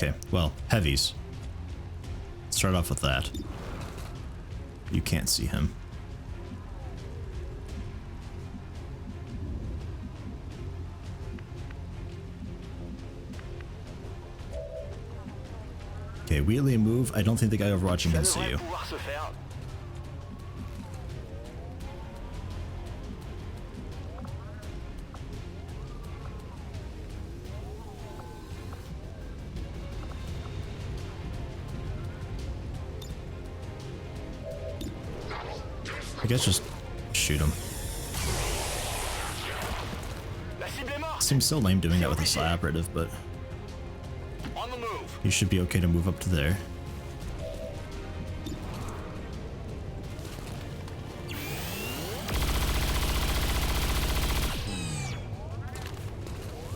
Okay, well, heavies. Start off with that. You can't see him. Okay, wheelie and move. I don't think the guy overwatching can see you. I guess just shoot him. Seems so lame doing that with a psi operative, but you should be okay to move up to there.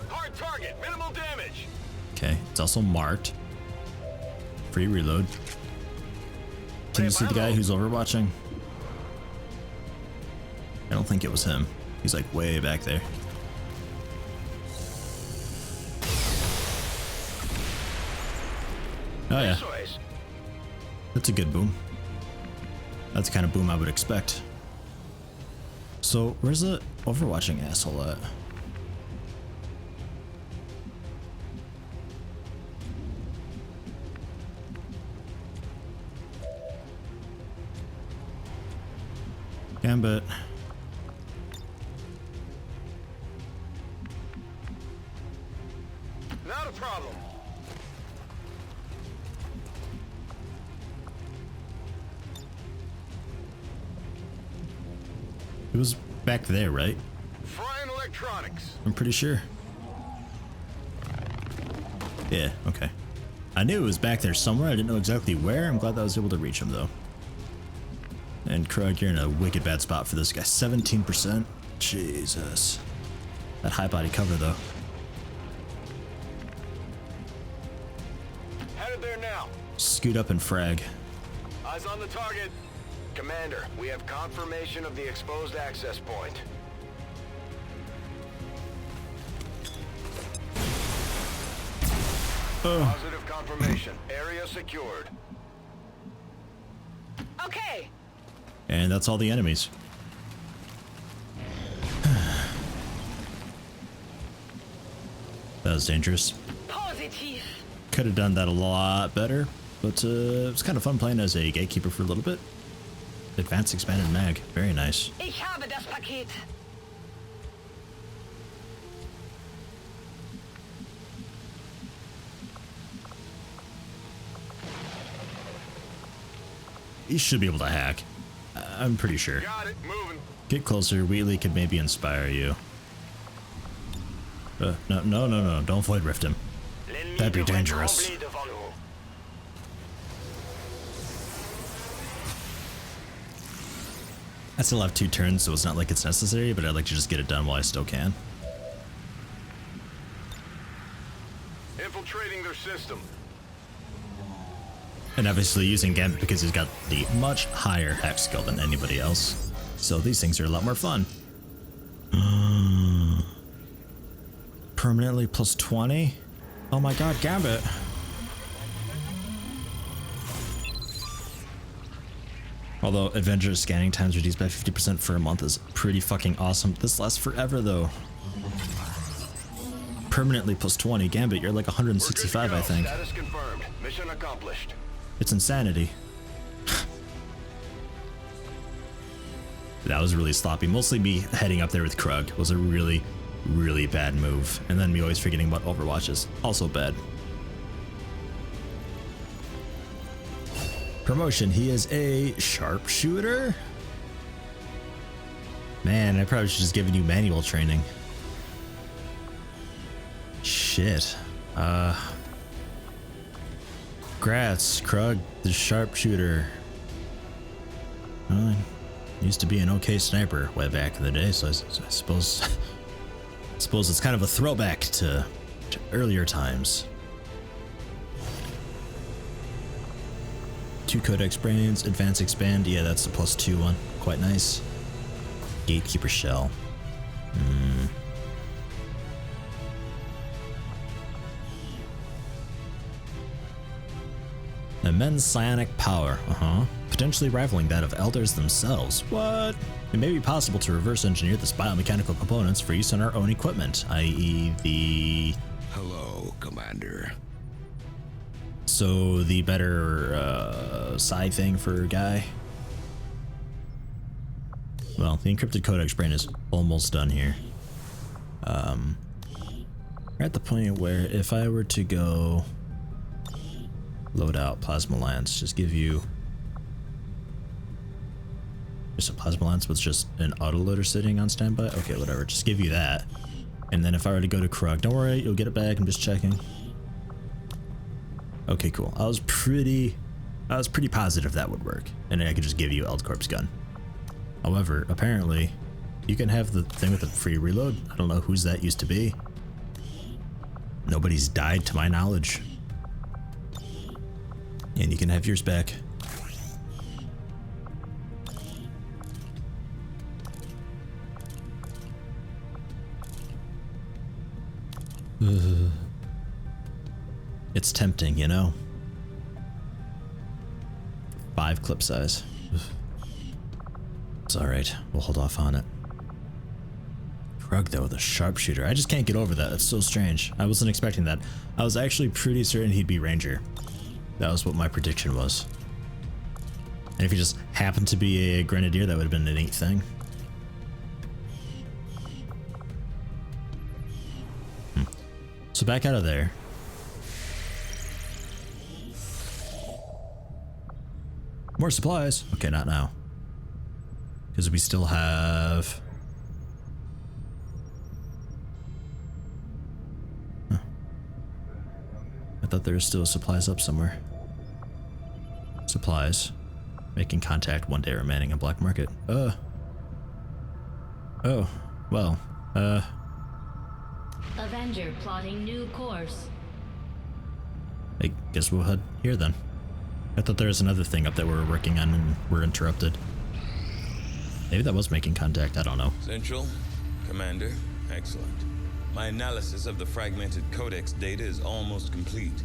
Hard target, minimal damage. Okay, it's also marked. Free reload. Can you see the guy who's overwatching? I don't think it was him. He's like way back there. Oh yeah. That's a good boom. That's the kind of boom I would expect. So where's the overwatching asshole at? Gambit. Not a problem. It was back there, right? Frying electronics. I'm pretty sure. Yeah, okay. I knew it was back there somewhere. I didn't know exactly where. I'm glad that I was able to reach him, though. And Krug, you're in a wicked bad spot for this guy. 17%? Jesus. That high body cover, though. Headed there now. Scoot up and frag. Eyes on the target. Commander, we have confirmation of the exposed access point. Positive confirmation. Area secured. Okay. And that's all the enemies. That was dangerous. Positive. Could have done that a lot better, but it was kind of fun playing as a gatekeeper for a little bit. Advanced expanded mag. Very nice. Ich habe das Paket. You should be able to hack. I'm pretty sure. Got it. Moving. Get closer. Wheelie could maybe inspire you. No. Don't void rift him. That'd be dangerous. I still have 2 turns, so it's not like it's necessary, but I'd like to just get it done while I still can. Infiltrating their system. And obviously using Gambit because he's got the much higher hack skill than anybody else. So these things are a lot more fun. Permanently plus 20? Oh my god, Gambit. Although Avenger scanning times reduced by 50% for a month is pretty fucking awesome. This lasts forever though. Permanently plus 20. Gambit, you're like 165, I think. Status confirmed. Mission accomplished. It's insanity. That was really sloppy. Mostly me heading up there with Krug was a really, really bad move. And then me always forgetting about Overwatch is also bad. Promotion, he is a sharpshooter? Man, I probably should just given you manual training. Shit. Grats, Krug, the sharpshooter. Well, I used to be an okay sniper way back in the day, so I suppose it's kind of a throwback to earlier times. 2 Codex brains, advance expand. Yeah, that's the +2 one. Quite nice. Gatekeeper shell. Immense psionic power, potentially rivaling that of elders themselves. What? It may be possible to reverse engineer this biomechanical components for use on our own equipment, i.e. the... Hello, Commander. So the better psi thing for a guy? Well, the encrypted codex brain is almost done here. We're at the point where if I were to go load out plasma lance, just give you just a plasma lance with just an autoloader sitting on standby. Okay, whatever, just give you that. And then if I were to go to Krug, don't worry, you'll get it back. I'm just checking. Okay, cool. I was pretty positive that would work, and then I could just give you Eldcorp's gun. However, apparently, you can have the thing with a free reload. I don't know whose that used to be. Nobody's died to my knowledge. And you can have yours back. It's tempting, you know? 5 clip size. It's alright, we'll hold off on it. Krug though, the sharpshooter. I just can't get over that. That's so strange. I wasn't expecting that. I was actually pretty certain he'd be Ranger. That was what my prediction was. And if he just happened to be a Grenadier, that would have been a neat thing. So back out of there. More supplies. Okay, not now. Because we still have... Huh. I thought there was still supplies up somewhere. Supplies. Making contact, 1 day remaining in black market. Oh, well, Avenger plotting new course. I guess we'll head here then. I thought there was another thing up that we were working on and we're interrupted. Maybe that was making contact, I don't know. Central, Commander, excellent. My analysis of the fragmented Codex data is almost complete.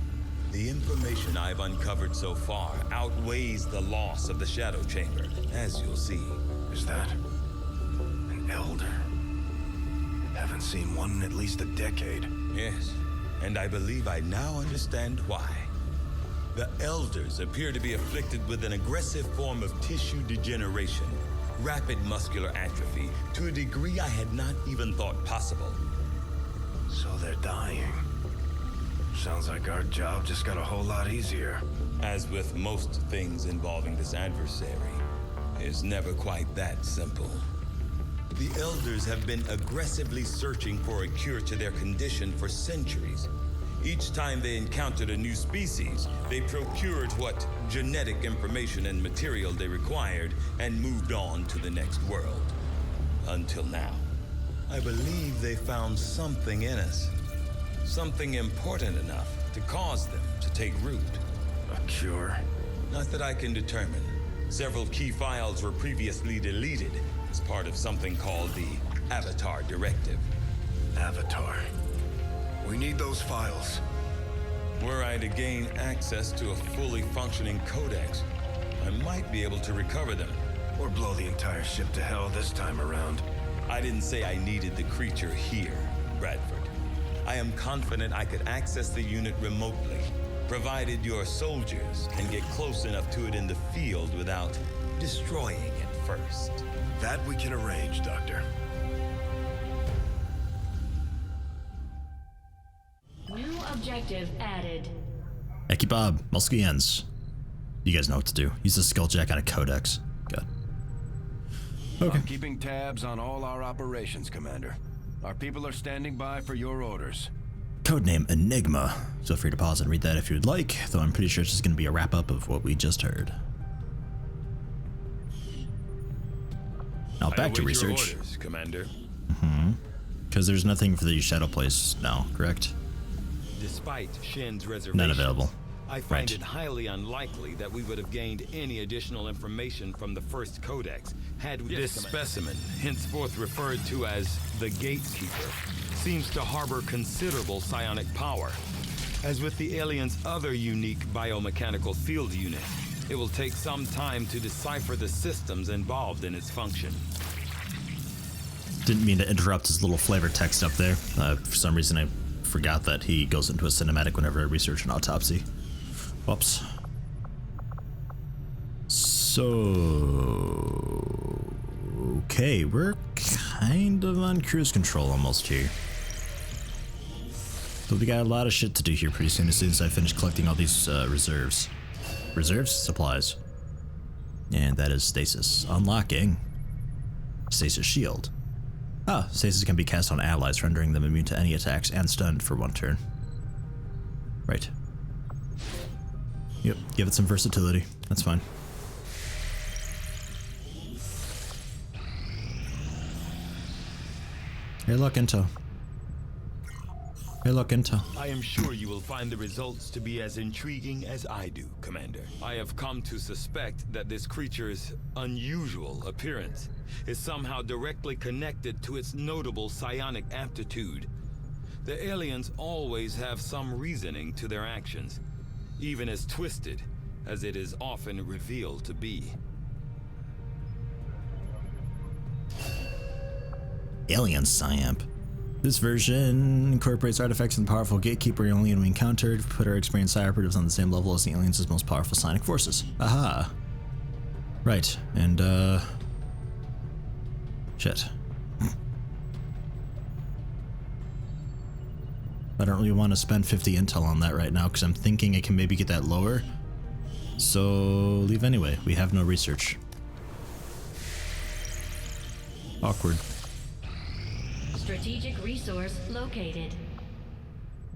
The information I've uncovered so far outweighs the loss of the Shadow Chamber, as you'll see. Is that an elder? Haven't seen one in at least a decade. Yes, and I believe I now understand why. The Elders appear to be afflicted with an aggressive form of tissue degeneration, rapid muscular atrophy, to a degree I had not even thought possible. So they're dying. Sounds like our job just got a whole lot easier. As with most things involving this adversary, it's never quite that simple. The Elders have been aggressively searching for a cure to their condition for centuries. Each time they encountered a new species, they procured what genetic information and material they required and moved on to the next world. Until now. I believe they found something in us. Something important enough to cause them to take root. A cure? Not that I can determine. Several key files were previously deleted as part of something called the Avatar Directive. Avatar. We need those files. Were I to gain access to a fully functioning codex, I might be able to recover them. Or blow the entire ship to hell this time around. I didn't say I needed the creature here, Bradford. I am confident I could access the unit remotely, provided your soldiers can get close enough to it in the field without destroying it first. That we can arrange, Doctor. New objective added. Eki Bob, Musquians. You guys know what to do. Use the skulljack on a codex. Good. Okay. I'm keeping tabs on all our operations, Commander. Our people are standing by for your orders. Codename Enigma. Feel free to pause and read that if you'd like, though I'm pretty sure it's just going to be a wrap-up of what we just heard. Now back to await your research. orders, Commander. Because there's nothing for the Shadow Place now, correct? Despite Shin's reservations, None available. I find Right. it highly unlikely that we would have gained any additional information from the first codex had we... This specimen, henceforth referred to as the Gatekeeper, seems to harbor considerable psionic power. As with the alien's other unique biomechanical field unit, it will take some time to decipher the systems involved in its function. Didn't mean to interrupt his little flavor text up there. For some reason I forgot that he goes into a cinematic whenever I research an autopsy. Whoops. So... okay, we're kind of on cruise control almost here. But we got a lot of shit to do here pretty soon as I finish collecting all these reserves. Reserves? Supplies. And that is stasis. Unlocking. Stasis shield. Ah, stasis can be cast on allies, rendering them immune to any attacks and stunned for 1 turn. Right. Yep, give it some versatility. That's fine. Hey, look, intel. Hey, look, intel. I am sure you will find the results to be as intriguing as I do, Commander. I have come to suspect that this creature's unusual appearance is somehow directly connected to its notable psionic aptitude. The aliens always have some reasoning to their actions, even as twisted as it is often revealed to be. Alien Psyamp. This version incorporates artifacts and powerful gatekeeper alien we encountered, put our experienced psi operatives on the same level as the aliens' most powerful psionic forces. Aha. Right, and shit. I don't really want to spend 50 intel on that right now because I'm thinking I can maybe get that lower. So leave anyway. We have no research. Awkward. Strategic resource located.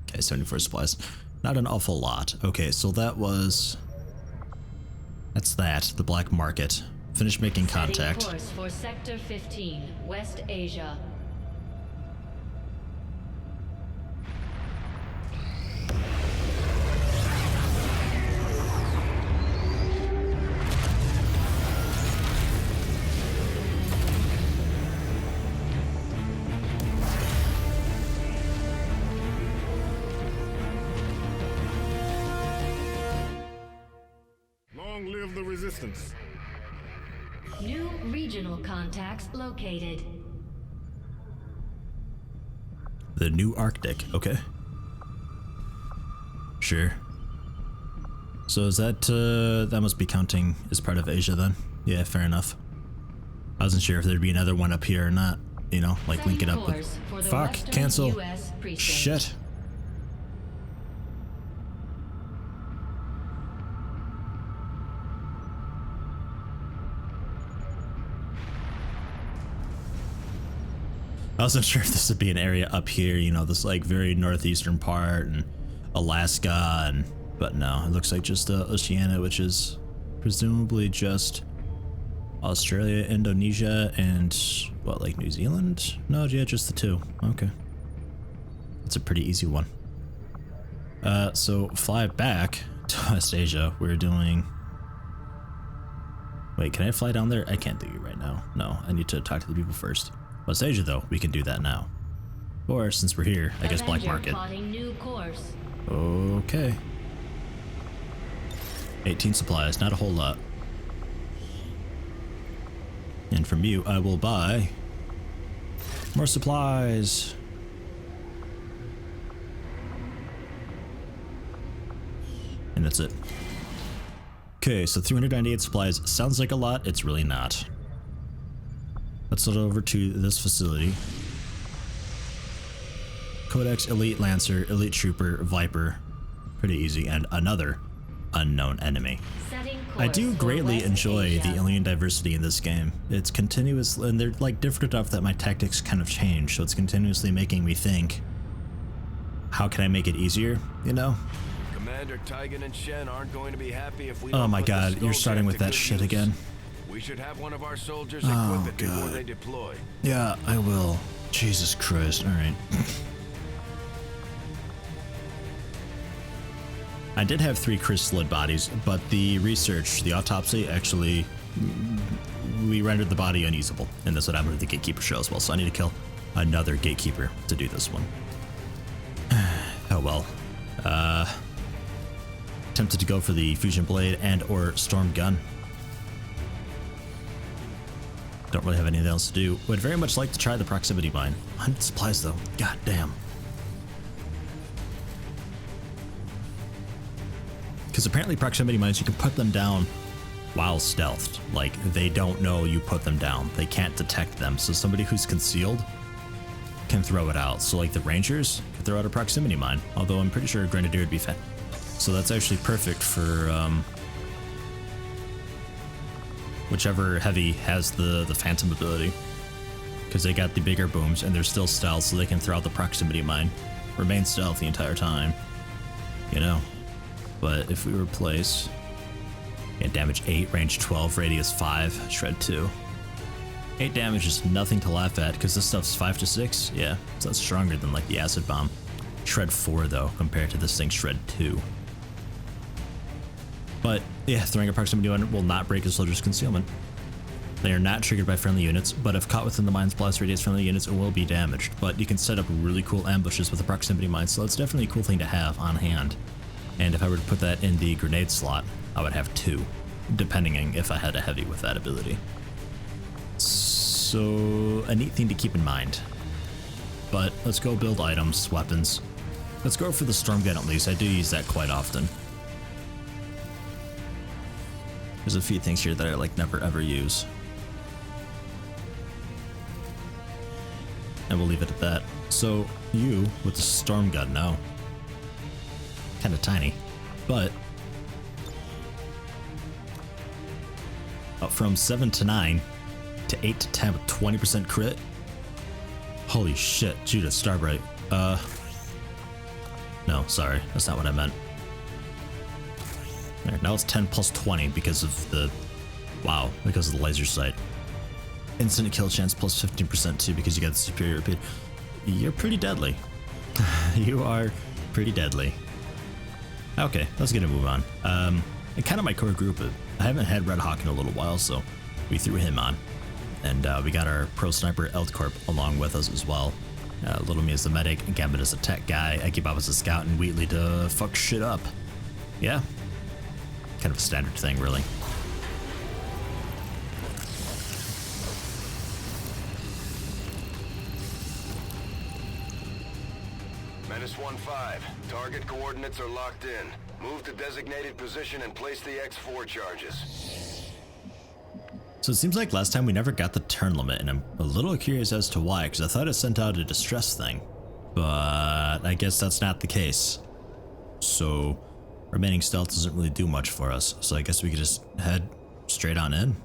Okay, 74 supplies. Not an awful lot. Okay, so that was... that's that. The black market. Finish making contact. Setting course for Sector 15, West Asia. Long live the resistance. New regional contacts located. The new Arctic. Okay. Sure. So is that, that must be counting as part of Asia then? Yeah, fair enough. I wasn't sure if there'd be another one up here or not. You know, like link it up with... fuck, cancel. Shit. I wasn't sure if this would be an area up here, you know, this like very northeastern part and Alaska and, but no, it looks like just Oceania, which is presumably just Australia, Indonesia, and what, like New Zealand? No, yeah, just the two. Okay. It's a pretty easy one. So fly back to West Asia. We're doing... wait, can I fly down there? I can't do it right now. No, I need to talk to the people first. West Asia, though, we can do that now. Or, since we're here, I guess black market. Plotting new course. Okay. 18 supplies, not a whole lot. And from you, I will buy more supplies. And that's it. Okay, so 398 supplies. Sounds like a lot. It's really not. Let's head over to this facility. Codex, Elite Lancer, Elite Trooper, Viper. Pretty easy. And another unknown enemy. I do greatly enjoy the alien diversity in this game. It's continuous, and they're like different enough that my tactics kind of change, so it's continuously making me think, how can I make it easier, you know? Commander Tygan and Shen aren't going to be happy if we Oh don't my put the god, you're starting skulljack with to that good shit use. again. We should have one of our soldiers equip it before they deploy. Yeah, I will. Jesus Christ, alright. I did have 3 chrysalid bodies, but the research, the autopsy, actually, we rendered the body unusable. And that's what happened with the Gatekeeper show as well, so I need to kill another Gatekeeper to do this one. Oh well. Tempted to go for the fusion blade and or storm gun. Don't really have anything else to do. Would very much like to try the proximity mine. 100 supplies though. God damn. Because apparently proximity mines, you can put them down while stealthed. Like, they don't know you put them down. They can't detect them. So somebody who's concealed can throw it out. So like the rangers could throw out a proximity mine. Although I'm pretty sure a grenadier would be fine. So that's actually perfect for whichever heavy has the phantom ability. Because they got the bigger booms and they're still stealth, so they can throw out the proximity mine. Remain stealth the entire time. You know. But if we replace, yeah, damage 8, range 12, radius 5, shred 2. 8 damage is nothing to laugh at because this stuff's 5 to 6. Yeah, so that's stronger than like the acid bomb. Shred 4 though, compared to this thing shred 2. But yeah, throwing a proximity one will not break a soldier's concealment. They are not triggered by friendly units, but if caught within the mine's blast radius friendly units, it will be damaged. But you can set up really cool ambushes with a proximity mine, so it's definitely a cool thing to have on hand. And if I were to put that in the grenade slot, I would have 2, depending on if I had a heavy with that ability. So, a neat thing to keep in mind. But let's go build items, weapons. Let's go for the storm gun at least. I do use that quite often. There's a few things here that I like never ever use. And we'll leave it at that. So, you with the storm gun now. Kind of tiny, but up from 7 to 9 to 8 to 10 with 20% crit. Holy shit, Judas, Starbright. No, sorry, that's not what I meant. There, now it's 10 plus 20 because of the, wow, because of the laser sight. Instant kill chance plus 15% too because you got the superior repeat. You're pretty deadly. You are pretty deadly. Okay, let's get a move on. And kind of my core group, I haven't had Red Hawk in a little while, so we threw him on. And we got our pro sniper Eldcorp along with us as well. Little me as the medic, Gambit as a tech guy, Ekibab as a scout, and Wheatley to fuck shit up. Yeah, kind of a standard thing, really. Menace 1-5. Target coordinates are locked in. Move to designated position and place the X4 charges. So it seems like last time we never got the turn limit, and I'm a little curious as to why, because I thought it sent out a distress thing. But I guess that's not the case. So remaining stealth doesn't really do much for us, so I guess we could just head straight on in.